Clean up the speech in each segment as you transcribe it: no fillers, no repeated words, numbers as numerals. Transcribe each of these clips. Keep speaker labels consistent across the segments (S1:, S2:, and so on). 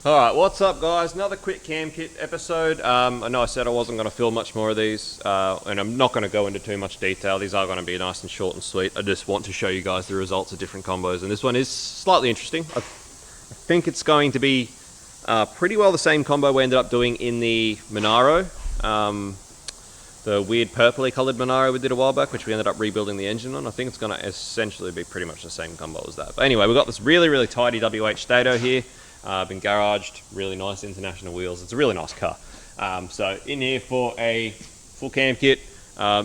S1: Alright, what's up guys? Another quick cam kit episode. I know I said I wasn't going to film much more of these, and I'm not going to go into too much detail. These are going to be nice and short and sweet. I just want to show you guys the results of different combos, and this one is slightly interesting. I think it's going to be pretty well the same combo we ended up doing in the Monaro. The weird purpley coloured Monaro we did a while back, which we ended up rebuilding the engine on. I think it's going to essentially be pretty much the same combo as that. But anyway, we've got this really tidy WH Statesman here. Been garaged, really nice international wheels. It's a really nice car. So in here for a full cam kit,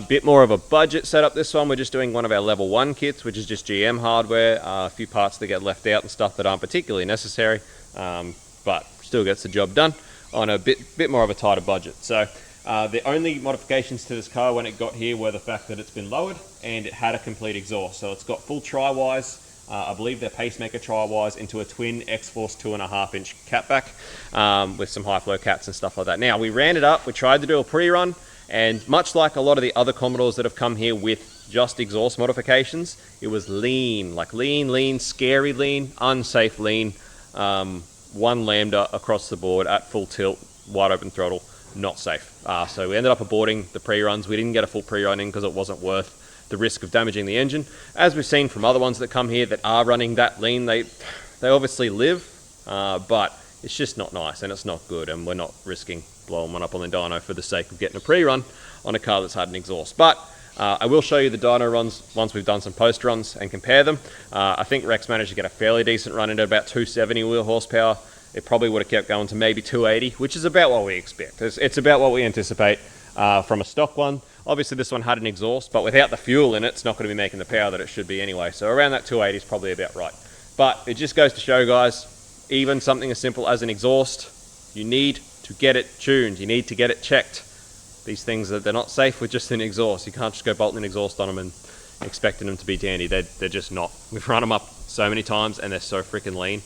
S1: bit more of a budget setup this one. We're just doing one of our level 1 kits, which is just GM hardware, a few parts that get left out and stuff that aren't particularly necessary, but still gets the job done on a bit more of a tighter budget. So the only modifications to this car when it got here were the fact that it's been lowered and it had a complete exhaust. So it's got full tri-wise, I believe they're pacemaker tri-wise, into a twin X-Force 2.5 inch catback with some high flow cats and stuff like that. Now we ran it up, we tried to do a pre-run, and much like a lot of the other Commodores that have come here with just exhaust modifications, it was lean, like lean, scary lean, unsafe lean, one lambda across the board at full tilt, wide open throttle, not safe. So we ended up aborting the pre-runs. We didn't get a full pre-run in because it wasn't worth the risk of damaging the engine. As we've seen from other ones that come here that are running that lean, they obviously live, but it's just not nice and it's not good, and we're not risking blowing one up on the dyno for the sake of getting a pre-run on a car that's had an exhaust. But I will show you the dyno runs once we've done some post runs and compare them. I think Rex managed to get a fairly decent run into about 270 wheel horsepower. It probably would have kept going to maybe 280, which is about what we expect. It's about what we anticipate from a stock one. Obviously this one had an exhaust, but without the fuel in it, it's not going to be making the power that it should be anyway. So around that 280 is probably about right. But it just goes to show, guys, even something as simple as an exhaust, you need to get it tuned. You need to get it checked. These things, they're not safe with just an exhaust. You can't just go bolting an exhaust on them and expecting them to be dandy. They're just not. We've run them up so many times and they're so freaking lean,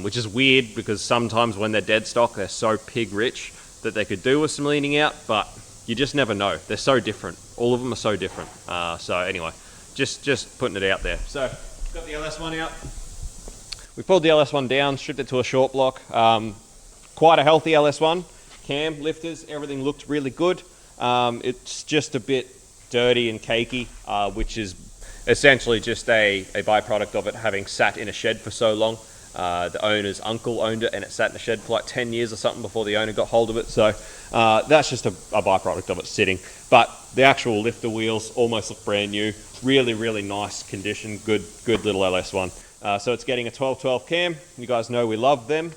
S1: which is weird because sometimes when they're dead stock, they're so pig rich that they could do with some leaning out, but you just never know. They're so different. All of them are so different. So anyway, just putting it out there. So got the LS1 out. We pulled the LS1 down, stripped it to a short block. Quite a healthy LS1. Cam, lifters, everything looked really good. It's just a bit dirty and cakey, which is essentially just a byproduct of it having sat in a shed for so long. The owner's uncle owned it and it sat in the shed for like 10 years or something before the owner got hold of it. So that's just a byproduct of it sitting. But the actual lifter wheels almost look brand new. Really nice condition. Good little LS1. So it's getting a 1212 cam. You guys know we love them.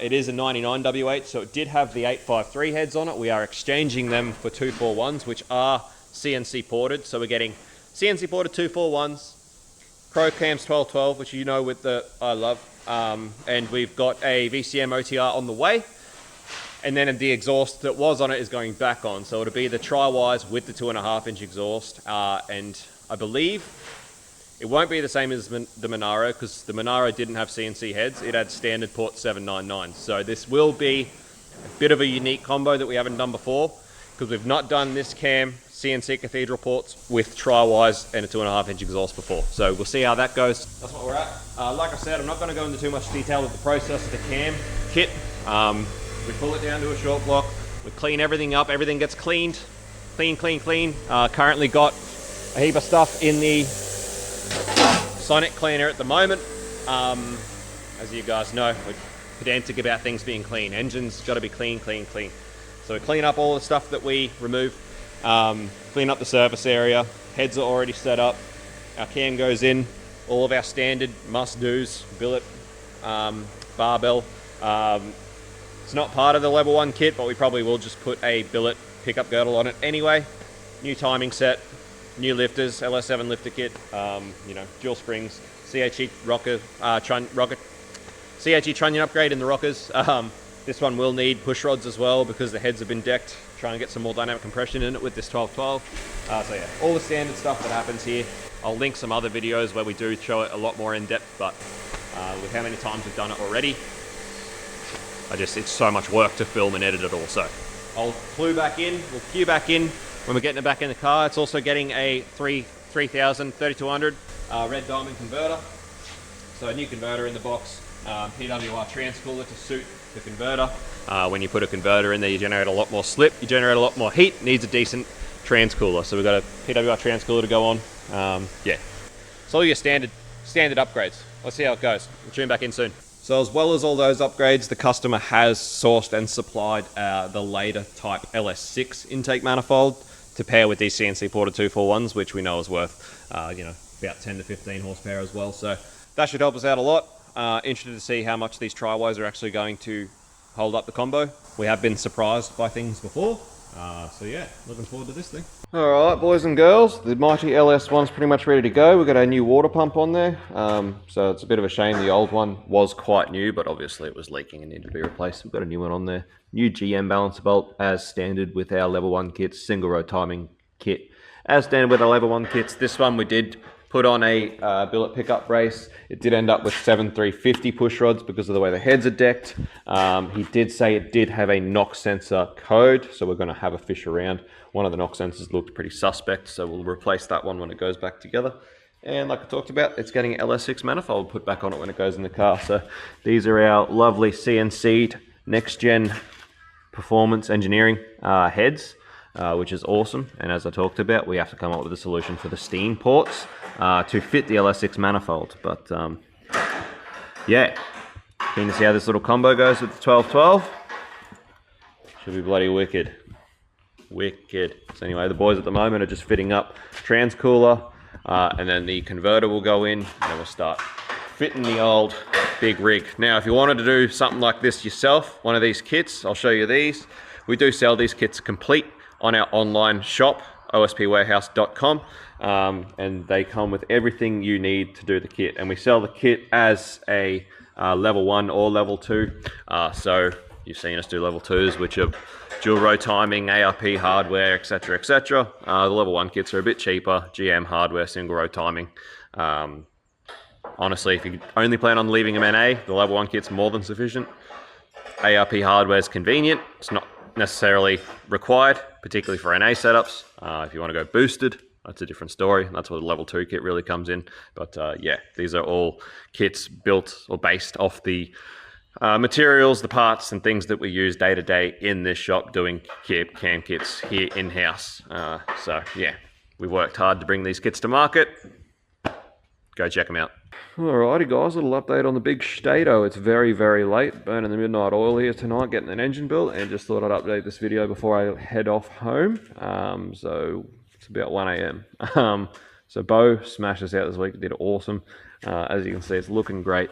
S1: It is a 99 WH, so it did have the 853 heads on it. We are exchanging them for 241s, which are CNC ported. So we're getting CNC ported 241s, Pro Cams 1212, which you know with the I love. And we've got a VCM OTR on the way, and then the exhaust that was on it is going back on, so it'll be the tri-wise with the 2.5 inch exhaust, and I believe it won't be the same as the Monaro because the Monaro didn't have CNC heads. It had standard port 799, so this will be a bit of a unique combo that we haven't done before because we've not done this cam CNC cathedral ports with tri-wise and a 2.5 inch exhaust before. So we'll see how that goes. That's what we're at. Like I said, I'm not going to go into too much detail of the process of the cam kit. We pull it down to a short block. We clean everything up. Everything gets cleaned. Clean. Currently got a heap of stuff in the Sonic cleaner at the moment. As you guys know, we're pedantic about things being clean. Engines got to be clean. So we clean up all the stuff that we remove. Clean up the surface area. Heads are already set up. Our cam goes in. All of our standard must-dos, billet, barbell. It's not part of the level 1 kit, but we probably will just put a billet pickup girdle on it anyway. New timing set, new lifters, LS7 lifter kit, dual springs, CHE rocker, CHE trunnion upgrade in the rockers. This one will need push rods as well because the heads have been decked. Try and get some more dynamic compression in it with this 1212. So yeah, all the standard stuff that happens here. I'll link some other videos where we do show it a lot more in depth, but with how many times we've done it already, it's so much work to film and edit it all. So I'll we'll cue back in when we're getting it back in the car. It's also getting a 3000 3200 red diamond converter. So a new converter in the box. PWR transcooler to suit the converter. When you put a converter in there, you generate a lot more slip, you generate a lot more heat, needs a decent transcooler. So we've got a PWR transcooler to go on. Yeah, it's all your standard upgrades. Let's see how it goes. We'll tune back in soon. So as well as all those upgrades, the customer has sourced and supplied the later type LS6 intake manifold to pair with these CNC Porter 241s, which we know is worth, you know, about 10 to 15 horsepower as well. So that should help us out a lot. Interested to see how much these tri-wires are actually going to hold up the combo. We have been surprised by things before. So yeah, looking forward to this thing. All right, boys and girls, the mighty LS1's pretty much ready to go. We've got our new water pump on there. So it's a bit of a shame the old one was quite new, but obviously it was leaking and needed to be replaced. We've got a new one on there. New GM balancer bolt as standard with our level 1 kits, single row timing kit. As standard with our level 1 kits, this one we did put on a billet pickup brace. It did end up with 7350 push rods because of the way the heads are decked. He did say it did have a knock sensor code, so we're going to have a fish around. One of the knock sensors looked pretty suspect, so we'll replace that one when it goes back together. And like I talked about, it's getting LS6 manifold put back on it when it goes in the car. So these are our lovely CNC'd next-gen performance engineering heads, which is awesome. And as I talked about, we have to come up with a solution for the steam ports to fit the LS6 manifold. But yeah, keen to see how this little combo goes with the 1212. Should be bloody wicked. Wicked. So anyway, the boys at the moment are just fitting up transcooler, and then the converter will go in, and then we'll start fitting the old big rig. Now, if you wanted to do something like this yourself, one of these kits, I'll show you these. We do sell these kits complete on our online shop, OSPWarehouse.com, and they come with everything you need to do the kit. And we sell the kit as a level 1 or level 2. So you've seen us do level 2s, which are dual row timing, ARP hardware, etc., etc. The level 1 kits are a bit cheaper, GM hardware, single row timing. Honestly, if you only plan on leaving them NA, the level 1 kit's more than sufficient. ARP hardware is convenient. It's not necessarily required, particularly for NA setups. If you want to go boosted, that's a different story. That's where the level 2 kit really comes in. But yeah, these are all kits built or based off the materials, the parts and things that we use day to day in this shop doing cam kits here in-house. So yeah, we worked hard to bring these kits to market. Go check them out. Alrighty guys, a little update on the big Dyno. It's very, very late, burning the midnight oil here tonight, getting an engine built, and just thought I'd update this video before I head off home. So it's about 1 AM. So Bo smashed this out this week, did awesome. As you can see, it's looking great.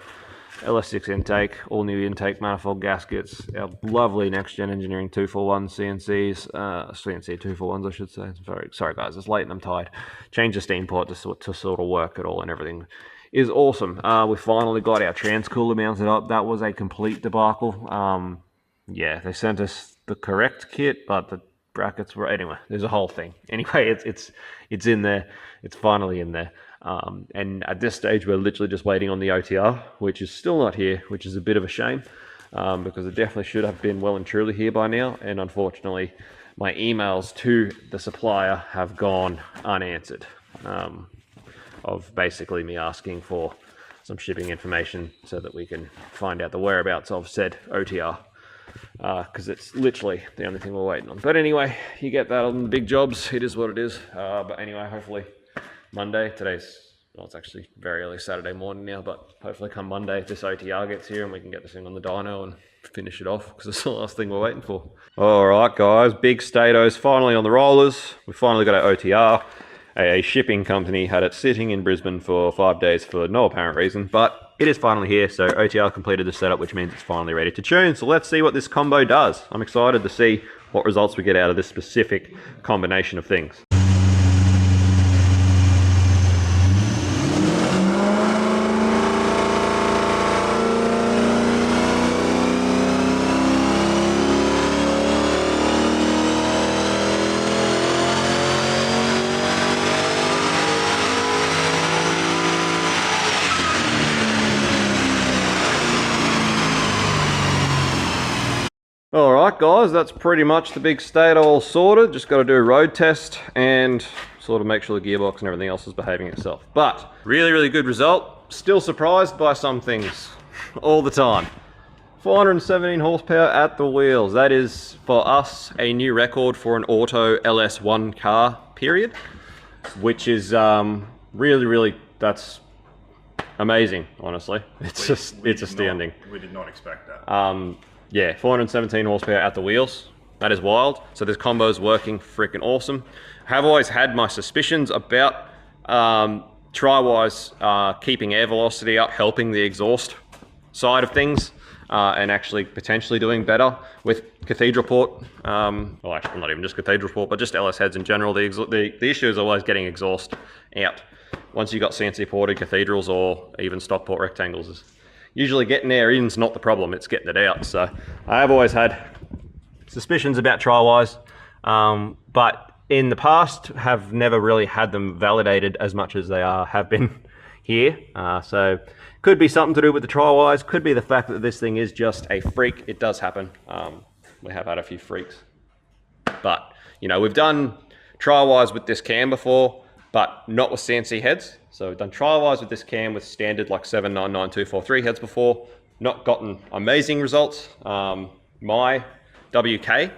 S1: LS6 intake, all new intake manifold gaskets, our lovely next gen engineering 241 CNCs, CNC 241s I should say. Sorry guys, it's late and I'm tired. Changed the steam port to sort of work it all, and everything is awesome. We finally got our transcooler mounted up. That was a complete debacle. Yeah, they sent us the correct kit, but the brackets were, anyway, there's a whole thing. Anyway, it's in there. It's finally in there. And at this stage, we're literally just waiting on the OTR, which is still not here, which is a bit of a shame, because it definitely should have been well and truly here by now. And unfortunately, my emails to the supplier have gone unanswered, of basically me asking for some shipping information so that we can find out the whereabouts of said OTR, because it's literally the only thing we're waiting on. But anyway, you get that on the big jobs. It is what it is. But anyway, hopefully Monday, well, it's actually very early Saturday morning now, but hopefully come Monday, this OTR gets here and we can get this thing on the dyno and finish it off, because it's the last thing we're waiting for. All right, guys, big Dyno's finally on the rollers. We finally got our OTR. A shipping company had it sitting in Brisbane for 5 days for no apparent reason, but it is finally here. So OTR completed the setup, which means it's finally ready to tune. So let's see what this combo does. I'm excited to see what results we get out of this specific combination of things. Alright guys, that's pretty much the big Dyno all sorted. Just got to do a road test and sort of make sure the gearbox and everything else is behaving itself. But really, really good result. Still surprised by some things. all the time. 417 horsepower at the wheels. That is, for us, a new record for an auto LS1 car, period. Which is really, that's amazing, honestly. It's astounding.
S2: We did not expect that.
S1: Yeah, 417 horsepower at the wheels. That is wild. So this combo is working freaking awesome. I have always had my suspicions about tri-wise keeping air velocity up, helping the exhaust side of things, and actually potentially doing better with cathedral port. Well, actually, not even just cathedral port, but just LS heads in general. The issue is always getting exhaust out. Once you've got CNC ported cathedrals or even stock port rectangles, usually getting air in's not the problem, it's getting it out. So I have always had suspicions about tri-wise, but in the past have never really had them validated as much as they have been here. So could be something to do with the tri-wise, could be the fact that this thing is just a freak. It does happen. We have had a few freaks. But, you know, we've done tri-wise with this cam before, but not with CNC heads. So we've done tri-wise with this cam with standard like 799243 heads before, not gotten amazing results. My WK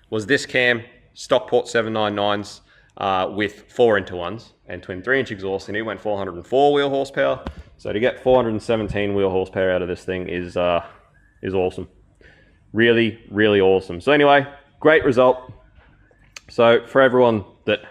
S1: was this cam, stock port 799s with 4x1s and twin 3-inch exhaust, and it went 404 wheel horsepower. So to get 417 wheel horsepower out of this thing is awesome. Really awesome. So anyway, great result. So for everyone that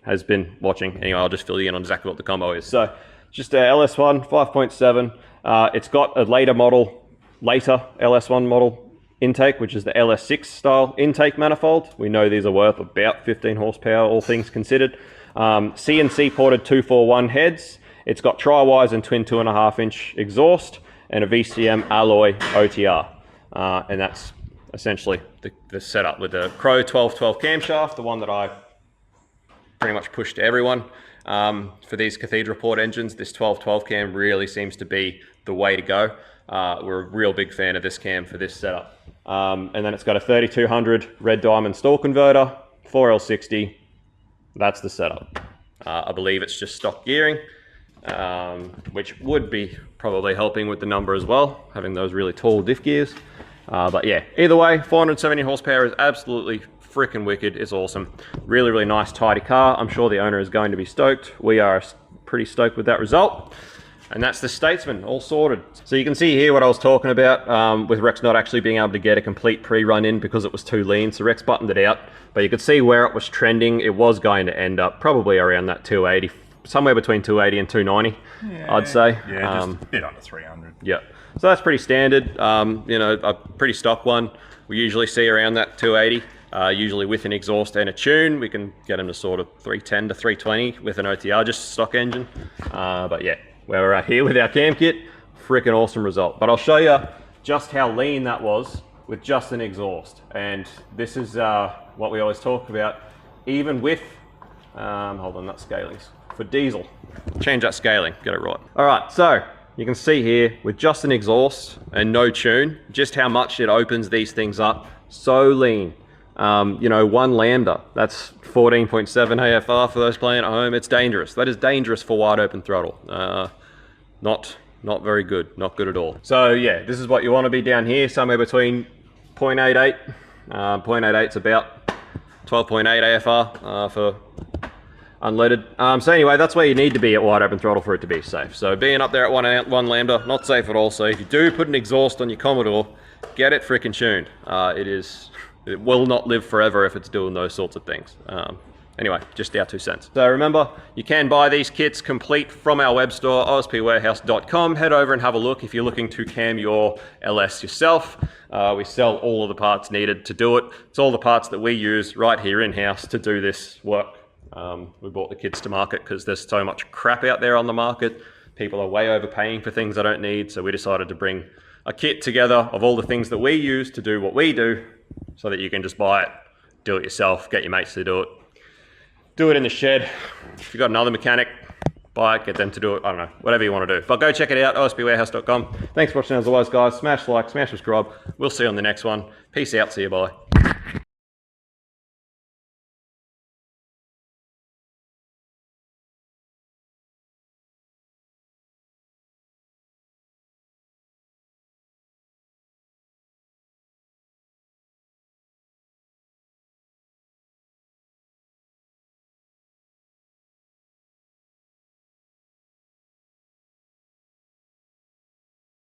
S1: has been watching, anyway, I'll just fill you in on exactly what the combo is. So just a LS1 5.7. It's got a later LS1 model intake, which is the LS6 style intake manifold. We know these are worth about 15 horsepower, all things considered. CNC ported 241 heads. It's got tri-wise and twin 2.5-inch exhaust and a VCM alloy OTR. And that's essentially the setup with the Crow 1212 camshaft, the one that I pretty much push to everyone. For these cathedral port engines, this 1212 cam really seems to be the way to go. We're a real big fan of this cam for this setup. And then it's got a 3200 red diamond stall converter, 4L60. That's the setup. I believe it's just stock gearing, which would be probably helping with the number as well, having those really tall diff gears. But yeah, either way, 470 horsepower is absolutely freaking wicked. It's awesome. Really nice, tidy car. I'm sure the owner is going to be stoked. We are pretty stoked with that result. And that's the Statesman, all sorted. So you can see here what I was talking about with Rex not actually being able to get a complete pre-run in because it was too lean. So Rex buttoned it out, but you could see where it was trending. It was going to end up probably around that 280, somewhere between 280 and 290, yeah, I'd say.
S2: Yeah, just a bit under 300.
S1: Yeah, so that's pretty standard. You know, a pretty stock one. We usually see around that 280. Usually with an exhaust and a tune, we can get them to sort of 310 to 320 with an OTR, just a stock engine. But yeah, where we're at here with our cam kit, freaking awesome result. But I'll show you just how lean that was with just an exhaust. And this is what we always talk about, even with, hold on, that's scalings, for diesel. Change that scaling, get it right. All right, so you can see here with just an exhaust and no tune, just how much it opens these things up. So lean. You know, 1 lambda, that's 14.7 AFR for those playing at home. It's dangerous. That is dangerous for wide open throttle. Not very good, not good at all. So yeah, this is what you want to be down here, somewhere between 0.88. 0.88 is about 12.8 AFR for unleaded. So anyway, that's where you need to be at wide open throttle for it to be safe. So being up there at 1 lambda, not safe at all. So if you do put an exhaust on your Commodore, get it freaking tuned. It will not live forever if it's doing those sorts of things. Anyway, just our 2 cents. So remember, you can buy these kits complete from our web store, OSPWarehouse.com. Head over and have a look if you're looking to cam your LS yourself. We sell all of the parts needed to do it. It's all the parts that we use right here in-house to do this work. We brought the kits to market because there's so much crap out there on the market. People are way overpaying for things they don't need, so we decided to bring a kit together of all the things that we use to do what we do, so that you can just buy it, do it yourself, get your mates to do it. Do it in the shed. If you've got another mechanic, buy it, get them to do it. I don't know, whatever you want to do. But go check it out, OSPWarehouse.com. Thanks for watching as always, guys. Smash like, smash subscribe. We'll see you on the next one. Peace out, see you, bye.